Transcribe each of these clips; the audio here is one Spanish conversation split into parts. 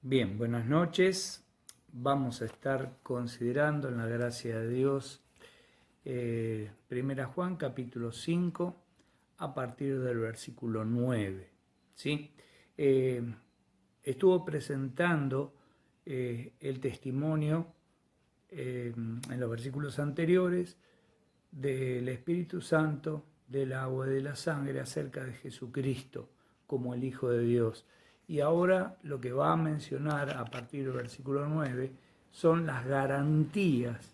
Bien, buenas noches. Vamos a estar considerando en la gracia de Dios Primera Juan capítulo 5 a partir del versículo 9. ¿Sí? Estuvo presentando el testimonio en los versículos anteriores del Espíritu Santo, del agua y de la sangre acerca de Jesucristo como el Hijo de Dios. Y ahora lo que va a mencionar a partir del versículo 9 son las garantías.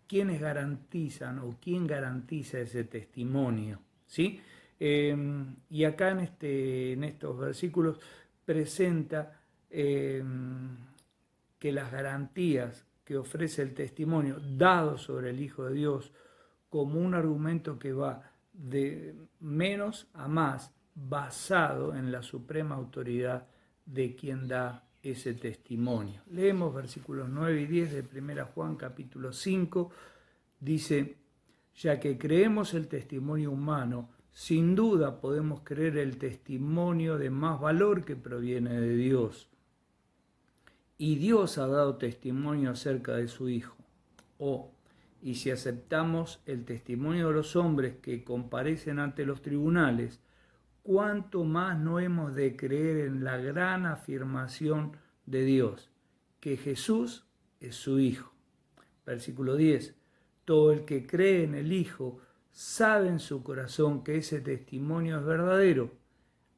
¿Quiénes garantizan o quién garantiza ese testimonio? ¿Sí? Y acá en estos versículos presenta que las garantías que ofrece el testimonio dado sobre el Hijo de Dios como un argumento que va de menos a más, basado en la suprema autoridad de quien da ese testimonio. Leemos versículos 9 y 10 de 1 Juan capítulo 5. Dice: ya que creemos el testimonio humano, sin duda podemos creer el testimonio de más valor que proviene de Dios. Y Dios ha dado testimonio acerca de su Hijo. Y si aceptamos el testimonio de los hombres que comparecen ante los tribunales, ¿cuánto más no hemos de creer en la gran afirmación de Dios, que Jesús es su Hijo? Versículo 10. Todo el que cree en el Hijo sabe en su corazón que ese testimonio es verdadero.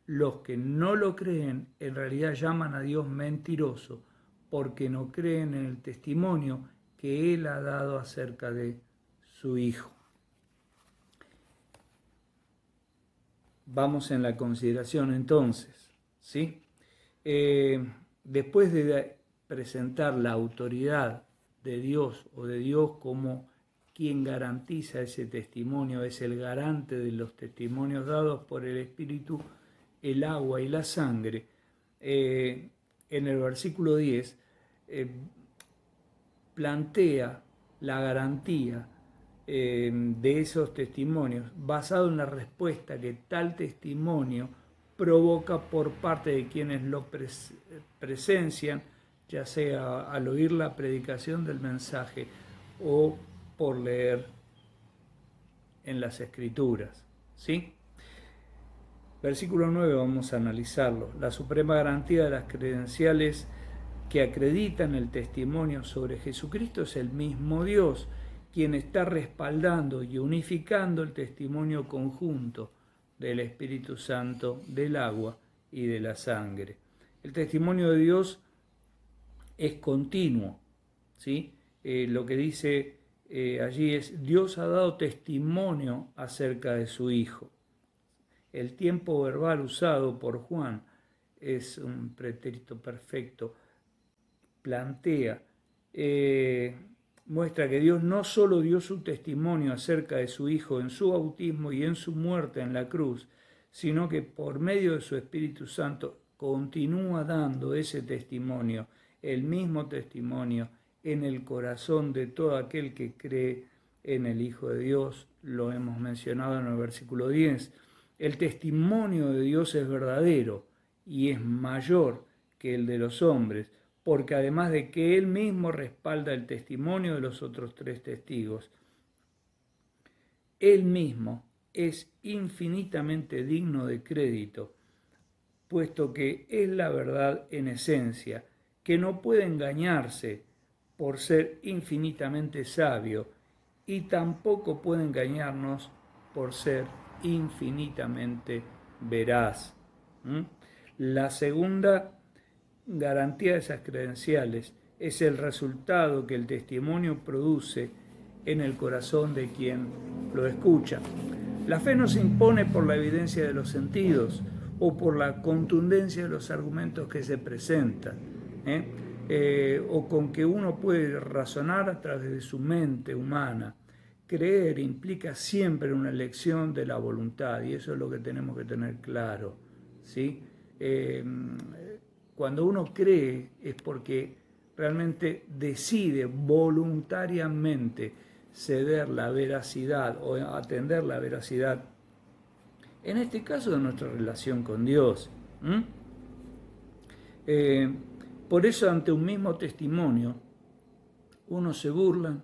Los que no lo creen en realidad llaman a Dios mentiroso, porque no creen en el testimonio que Él ha dado acerca de su Hijo. Vamos en la consideración entonces, ¿sí? Después de presentar la autoridad de Dios o de Dios como quien garantiza ese testimonio, es el garante de los testimonios dados por el Espíritu, el agua y la sangre, en el versículo 10 plantea la garantía de esos testimonios basado en la respuesta que tal testimonio provoca por parte de quienes lo presencian, ya sea al oír la predicación del mensaje o por leer en las Escrituras. ¿Sí? Versículo 9 vamos a analizarlo. La suprema garantía de las credenciales que acreditan el testimonio sobre Jesucristo es el mismo Dios, quien está respaldando y unificando el testimonio conjunto del Espíritu Santo, del agua y de la sangre. El testimonio de Dios es continuo, ¿sí? Lo que dice allí es: Dios ha dado testimonio acerca de su Hijo. El tiempo verbal usado por Juan es un pretérito perfecto. Plantea, muestra que Dios no solo dio su testimonio acerca de su Hijo en su bautismo y en su muerte en la cruz, sino que por medio de su Espíritu Santo continúa dando ese testimonio, el mismo testimonio, en el corazón de todo aquel que cree en el Hijo de Dios. Lo hemos mencionado en el versículo 10. El testimonio de Dios es verdadero y es mayor que el de los hombres, porque además de que Él mismo respalda el testimonio de los otros tres testigos, Él mismo es infinitamente digno de crédito, puesto que es la verdad en esencia, que no puede engañarse por ser infinitamente sabio, y tampoco puede engañarnos por ser infinitamente veraz. La segunda garantía de esas credenciales es el resultado que el testimonio produce en el corazón de quien lo escucha. La fe no se impone por la evidencia de los sentidos o por la contundencia de los argumentos que se presentan, o con que uno puede razonar a través de su mente humana. Creer implica siempre una elección de la voluntad, y eso es lo que tenemos que tener claro, ¿sí? Cuando uno cree es porque realmente decide voluntariamente ceder la veracidad o atender la veracidad, en este caso de nuestra relación con Dios. Por eso ante un mismo testimonio, unos se burlan,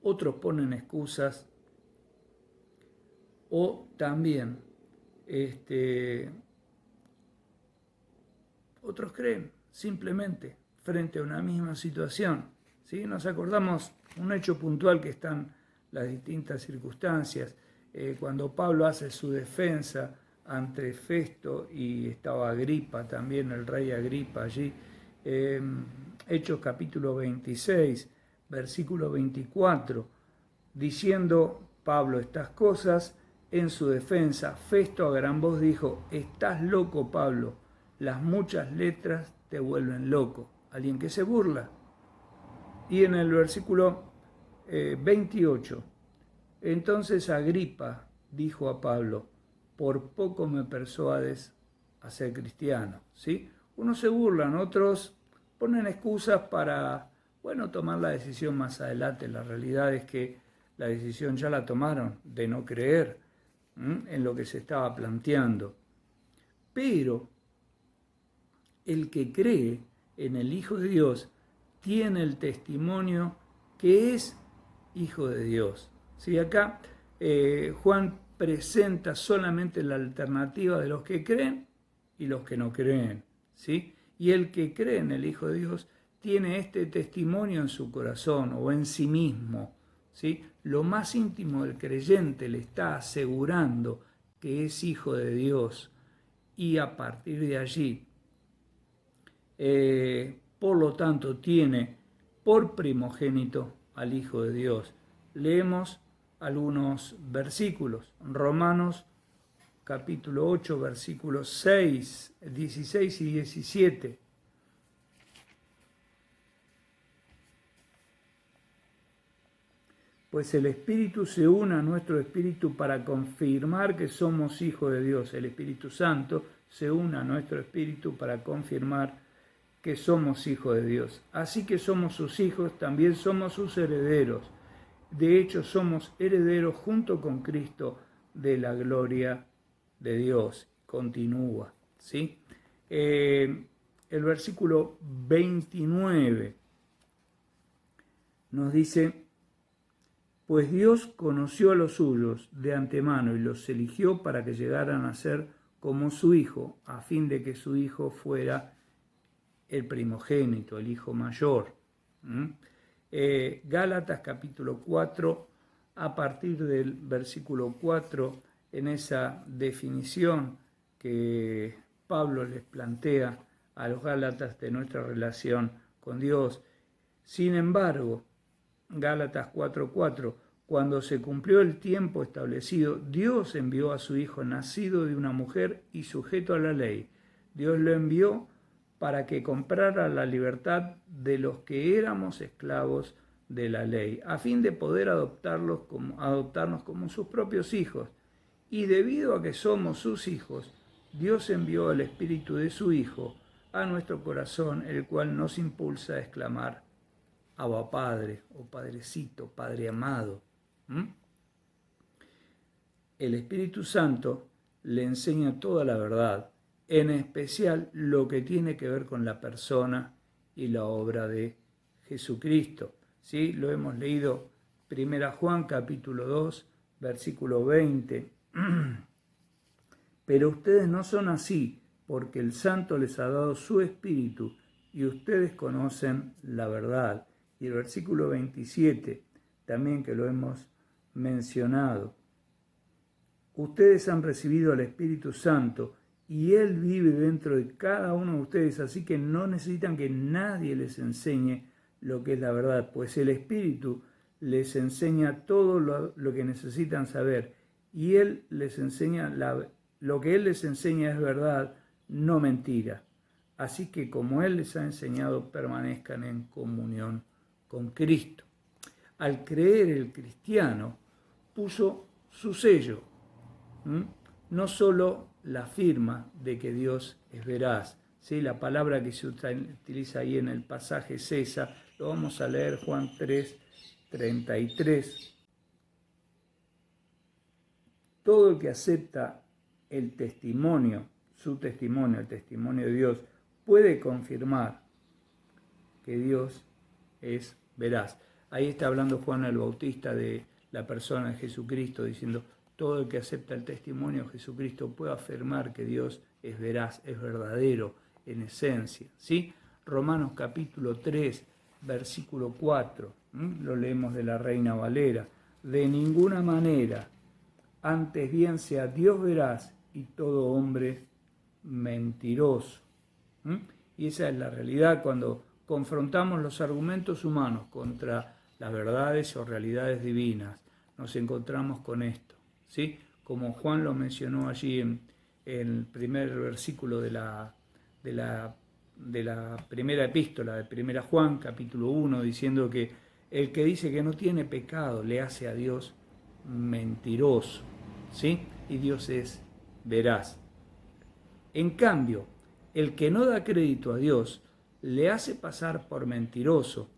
otros ponen excusas, o también otros creen simplemente frente a una misma situación. ¿Sí? Nos acordamos un hecho puntual que están las distintas circunstancias. Cuando Pablo hace su defensa ante Festo y estaba Agripa, también el rey Agripa allí, Hechos capítulo 26, versículo 24, diciendo Pablo estas cosas en su defensa, Festo a gran voz dijo: estás loco, Pablo, las muchas letras te vuelven loco. Alguien que se burla. Y en el versículo 28, entonces Agripa dijo a Pablo: por poco me persuades a ser cristiano. ¿Sí? Unos se burlan, otros ponen excusas para, tomar la decisión más adelante. La realidad es que la decisión ya la tomaron de no creer en lo que se estaba planteando. Pero el que cree en el Hijo de Dios tiene el testimonio que es Hijo de Dios. ¿Sí? Acá Juan presenta solamente la alternativa de los que creen y los que no creen. ¿Sí? Y el que cree en el Hijo de Dios tiene este testimonio en su corazón o en sí mismo. ¿Sí? Lo más íntimo del creyente le está asegurando que es hijo de Dios, y a partir de allí, por lo tanto, tiene por primogénito al Hijo de Dios. Leemos algunos versículos. Romanos capítulo 8, versículos 6, 16 y 17. Pues el Espíritu se une a nuestro espíritu para confirmar que somos hijos de Dios. El Espíritu Santo se une a nuestro espíritu para confirmar que somos hijos de Dios. Así que somos sus hijos, también somos sus herederos. De hecho, somos herederos junto con Cristo de la gloria de Dios. Continúa, ¿sí? El versículo 29 nos dice: pues Dios conoció a los suyos de antemano y los eligió para que llegaran a ser como su Hijo, a fin de que su Hijo fuera el primogénito, el hijo mayor. Gálatas capítulo 4, a partir del versículo 4, en esa definición que Pablo les plantea a los Gálatas de nuestra relación con Dios. Sin embargo, Gálatas 4:4, cuando se cumplió el tiempo establecido, Dios envió a su Hijo nacido de una mujer y sujeto a la ley. Dios lo envió para que comprara la libertad de los que éramos esclavos de la ley, a fin de poder adoptarnos como sus propios hijos. Y debido a que somos sus hijos, Dios envió el Espíritu de su Hijo a nuestro corazón, el cual nos impulsa a exclamar: Abba Padre, o Padrecito, Padre amado. El Espíritu Santo le enseña toda la verdad, en especial lo que tiene que ver con la persona y la obra de Jesucristo. ¿Sí? Lo hemos leído 1 Juan capítulo 2, versículo 20. Pero ustedes no son así, porque el Santo les ha dado su Espíritu y ustedes conocen la verdad. Y el versículo 27, también que lo hemos mencionado. Ustedes han recibido al Espíritu Santo y Él vive dentro de cada uno de ustedes, así que no necesitan que nadie les enseñe lo que es la verdad, pues el Espíritu les enseña todo lo que necesitan saber, y Él les enseña, lo que Él les enseña es verdad, no mentira. Así que como Él les ha enseñado, permanezcan en comunión con Cristo. Al creer, el cristiano puso su sello, no solo la firma de que Dios es veraz. ¿Sí? La palabra que se utiliza ahí en el pasaje es esa. Lo vamos a leer, Juan 3:33. Todo el que acepta el testimonio, su testimonio, el testimonio de Dios, puede confirmar que Dios es veraz. Ahí está hablando Juan el Bautista de la persona de Jesucristo, diciendo, todo el que acepta el testimonio de Jesucristo puede afirmar que Dios es veraz, es verdadero en esencia, ¿sí? Romanos capítulo 3, versículo 4, lo leemos de la Reina Valera, de ninguna manera, antes bien sea Dios veraz y todo hombre mentiroso. Y esa es la realidad cuando confrontamos los argumentos humanos contra las verdades o realidades divinas. Nos encontramos con esto, ¿sí? Como Juan lo mencionó allí en el primer versículo de la primera epístola, de primera Juan, capítulo 1, diciendo que el que dice que no tiene pecado le hace a Dios mentiroso, ¿sí? Y Dios es veraz. En cambio, el que no da crédito a Dios le hace pasar por mentiroso,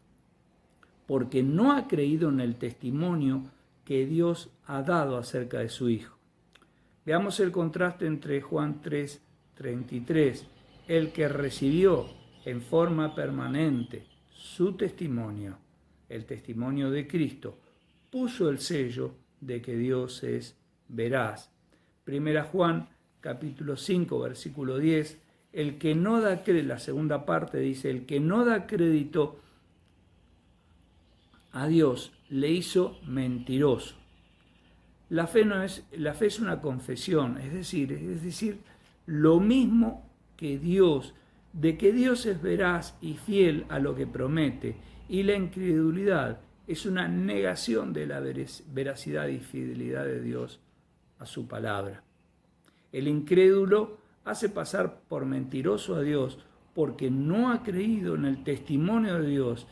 porque no ha creído en el testimonio que Dios ha dado acerca de su Hijo. Veamos el contraste entre Juan 3:33. El que recibió en forma permanente su testimonio, el testimonio de Cristo, puso el sello de que Dios es veraz. Primera Juan, capítulo 5, versículo 10, el que no da crédito, la segunda parte dice, el que no da crédito a Dios le hizo mentiroso. La fe es una confesión, es decir, lo mismo que Dios, de que Dios es veraz y fiel a lo que promete, y la incredulidad es una negación de la veracidad y fidelidad de Dios a su palabra. El incrédulo hace pasar por mentiroso a Dios porque no ha creído en el testimonio de Dios,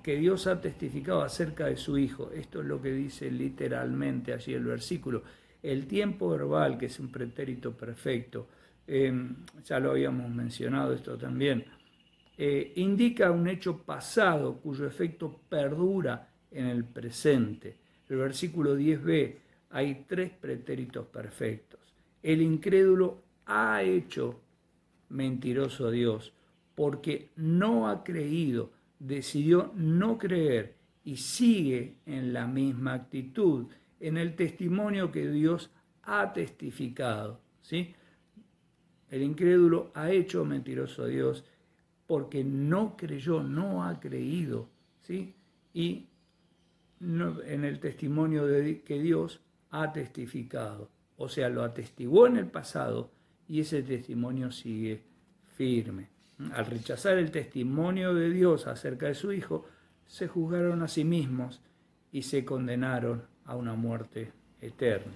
que Dios ha testificado acerca de su Hijo. Esto es lo que dice literalmente allí el versículo. El tiempo verbal, que es un pretérito perfecto, ya lo habíamos mencionado esto también, indica un hecho pasado cuyo efecto perdura en el presente. El versículo 10b, hay 3 pretéritos perfectos. El incrédulo ha hecho mentiroso a Dios porque no ha creído, decidió no creer y sigue en la misma actitud, en el testimonio que Dios ha testificado, ¿sí? El incrédulo ha hecho mentiroso a Dios porque no creyó, no ha creído, ¿sí? Y no, en el testimonio que Dios ha testificado. O sea, lo atestiguó en el pasado y ese testimonio sigue firme. Al rechazar el testimonio de Dios acerca de su Hijo, se juzgaron a sí mismos y se condenaron a una muerte eterna.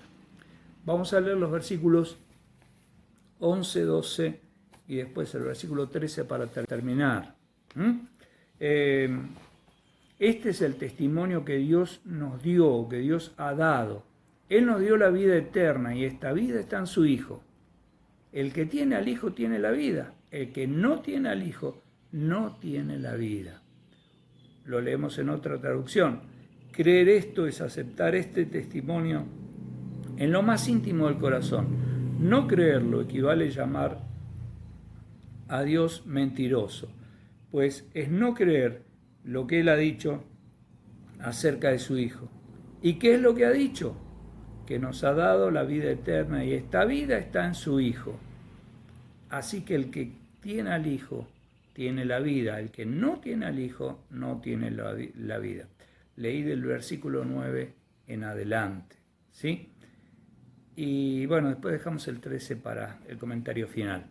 Vamos a leer los versículos 11, 12 y después el versículo 13 para terminar. Este es el testimonio que Dios nos dio, que Dios ha dado. Él nos dio la vida eterna y esta vida está en su Hijo. El que tiene al Hijo tiene la vida. El que no tiene al Hijo no tiene la vida. Lo leemos en otra traducción. Creer esto es aceptar este testimonio en lo más íntimo del corazón. No creerlo equivale a llamar a Dios mentiroso, pues es no creer lo que Él ha dicho acerca de su Hijo. ¿Y qué es lo que ha dicho? Que nos ha dado la vida eterna y esta vida está en su Hijo. Así que el que tiene al Hijo tiene la vida, el que no tiene al Hijo no tiene la vida. Leí del versículo 9 en adelante, ¿sí? Y bueno, después dejamos el 13 para el comentario final.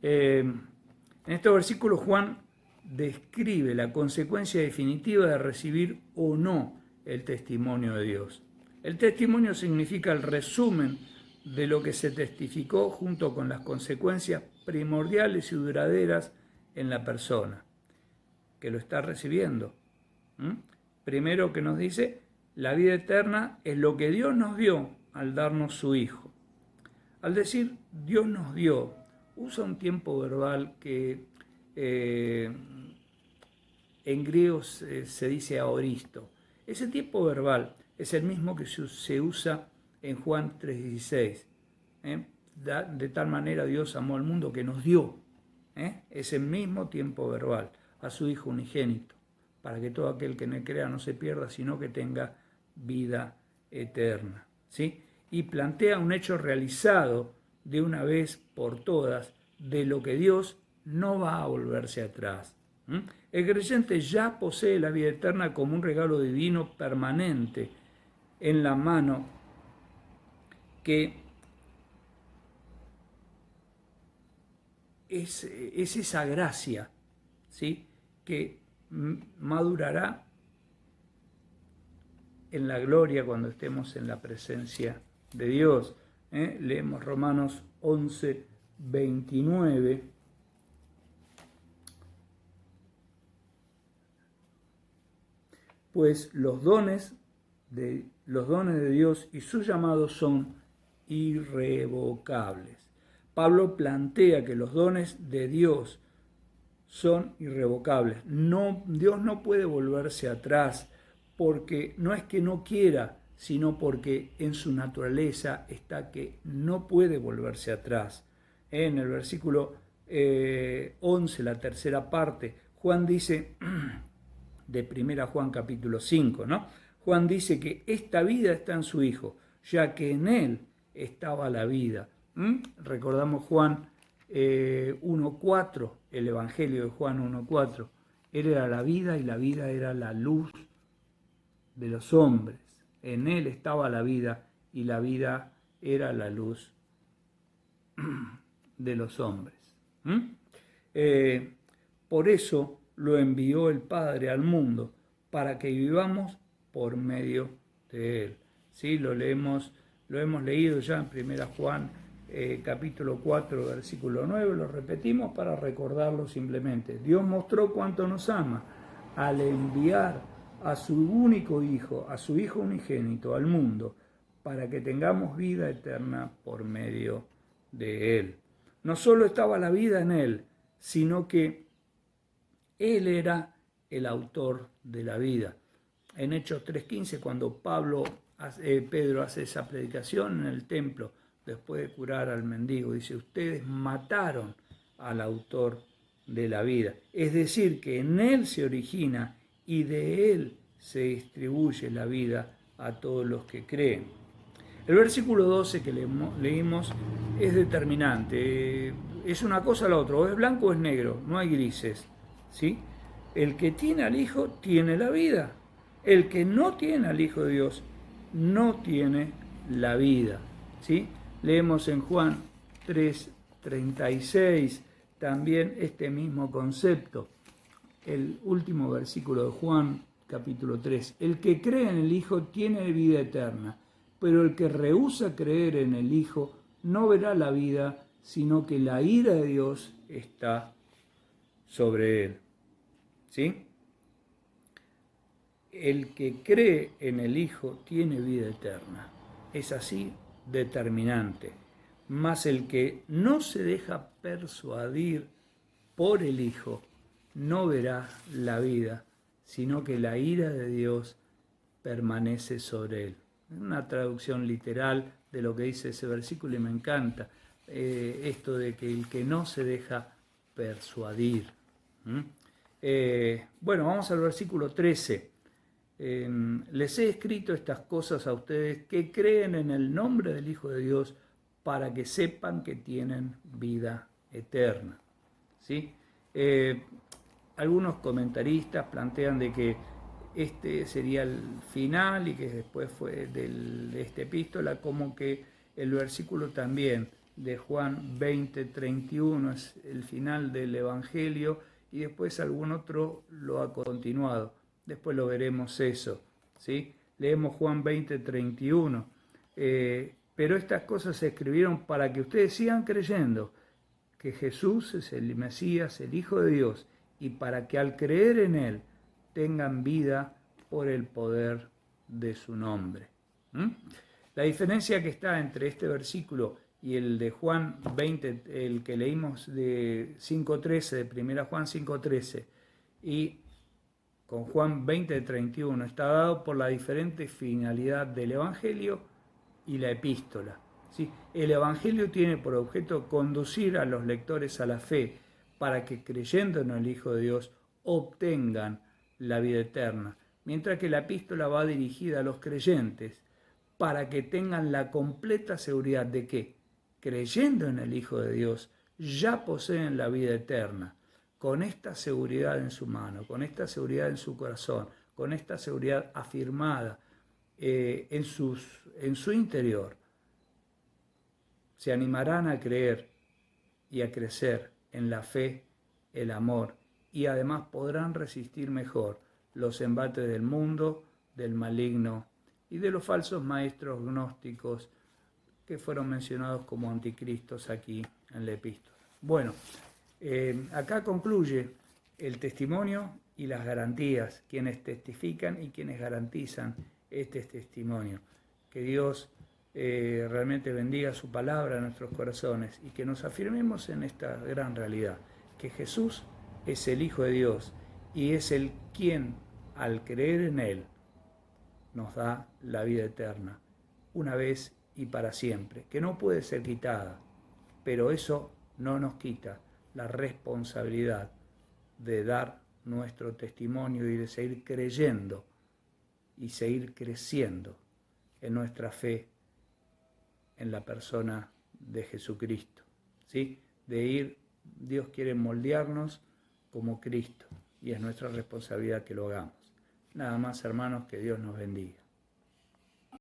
En estos versículos Juan describe la consecuencia definitiva de recibir o no el testimonio de Dios. El testimonio significa el resumen de lo que se testificó junto con las consecuencias primordiales y duraderas en la persona que lo está recibiendo. Primero que nos dice, la vida eterna es lo que Dios nos dio al darnos su Hijo. Al decir Dios nos dio, usa un tiempo verbal que en griego se dice aoristo. Ese tiempo verbal es el mismo que se usa en Juan 3:16. de tal manera Dios amó al mundo que nos dio ese mismo tiempo verbal a su Hijo unigénito, para que todo aquel que en él crea no se pierda, sino que tenga vida eterna. ¿Sí? Y plantea un hecho realizado de una vez por todas de lo que Dios no va a volverse atrás. El creyente ya posee la vida eterna como un regalo divino permanente en la mano, que es esa gracia, ¿sí?, que madurará en la gloria cuando estemos en la presencia de Dios. Leemos Romanos 11, 29. Pues los dones de Dios y su llamado son irrevocables. Pablo plantea que los dones de Dios son irrevocables. Dios no puede volverse atrás, porque no es que no quiera, sino porque en su naturaleza está que no puede volverse atrás. En el versículo 11, la tercera parte, Juan dice, de 1 Juan capítulo 5, ¿no? Juan dice que esta vida está en su Hijo, ya que en Él estaba la vida. Recordamos Juan 1.4, el Evangelio de Juan 1.4. Él era la vida y la vida era la luz de los hombres. En Él estaba la vida y la vida era la luz de los hombres. Por eso lo envió el Padre al mundo, para que vivamos por medio de Él. ¿Sí? Lo hemos leído ya en 1 Juan capítulo 4, versículo 9, lo repetimos para recordarlo simplemente. Dios mostró cuánto nos ama al enviar a su único Hijo, a su Hijo unigénito, al mundo, para que tengamos vida eterna por medio de Él. No solo estaba la vida en Él, sino que Él era el autor de la vida. En Hechos 3.15, cuando Pedro hace esa predicación en el templo, después de curar al mendigo, dice, ustedes mataron al autor de la vida. Es decir, que en Él se origina y de Él se distribuye la vida a todos los que creen. El versículo 12 que leímos es determinante. Es una cosa o la otra, o es blanco o es negro, no hay grises. ¿Sí? El que tiene al Hijo tiene la vida. El que no tiene al Hijo de Dios no tiene la vida. ¿Sí? Leemos en Juan 3:36 también este mismo concepto. El último versículo de Juan capítulo 3. El que cree en el Hijo tiene vida eterna, pero el que rehúsa creer en el Hijo no verá la vida, sino que la ira de Dios está sobre él. ¿Sí? El que cree en el Hijo tiene vida eterna. Es así determinante. Mas el que no se deja persuadir por el Hijo no verá la vida, sino que la ira de Dios permanece sobre él. Una traducción literal de lo que dice ese versículo y me encanta esto de que el que no se deja persuadir. Bueno, vamos al versículo 13. Les he escrito estas cosas a ustedes que creen en el nombre del Hijo de Dios para que sepan que tienen vida eterna. ¿Sí? Algunos comentaristas plantean de que este sería el final y que después fue de esta epístola, como que el versículo también de Juan 20:31 es el final del Evangelio y después algún otro lo ha continuado. Después lo veremos eso, ¿sí? Leemos Juan 20:31. Pero estas cosas se escribieron para que ustedes sigan creyendo que Jesús es el Mesías, el Hijo de Dios, y para que al creer en Él tengan vida por el poder de su nombre. La diferencia que está entre este versículo y el de Juan 20, el que leímos de 5.13, de 1 Juan 5.13, y con Juan 20.31, está dado por la diferente finalidad del Evangelio y la epístola. ¿sí? El Evangelio tiene por objeto conducir a los lectores a la fe para que creyendo en el Hijo de Dios obtengan la vida eterna, mientras que la epístola va dirigida a los creyentes para que tengan la completa seguridad de que, creyendo en el Hijo de Dios, ya poseen la vida eterna, con esta seguridad en su mano, con esta seguridad en su corazón, con esta seguridad afirmada en su interior. Se animarán a creer y a crecer en la fe, el amor, y además podrán resistir mejor los embates del mundo, del maligno y de los falsos maestros gnósticos que fueron mencionados como anticristos aquí en la epístola. Bueno, acá concluye el testimonio y las garantías, quienes testifican y quienes garantizan este testimonio. Que Dios realmente bendiga su palabra en nuestros corazones y que nos afirmemos en esta gran realidad, que Jesús es el Hijo de Dios y es el quien, al creer en Él, nos da la vida eterna, una vez y para siempre, que no puede ser quitada, pero eso no nos quita la responsabilidad de dar nuestro testimonio y de seguir creyendo y seguir creciendo en nuestra fe en la persona de Jesucristo, ¿sí? Dios quiere moldearnos como Cristo y es nuestra responsabilidad que lo hagamos. Nada más, hermanos, que Dios nos bendiga.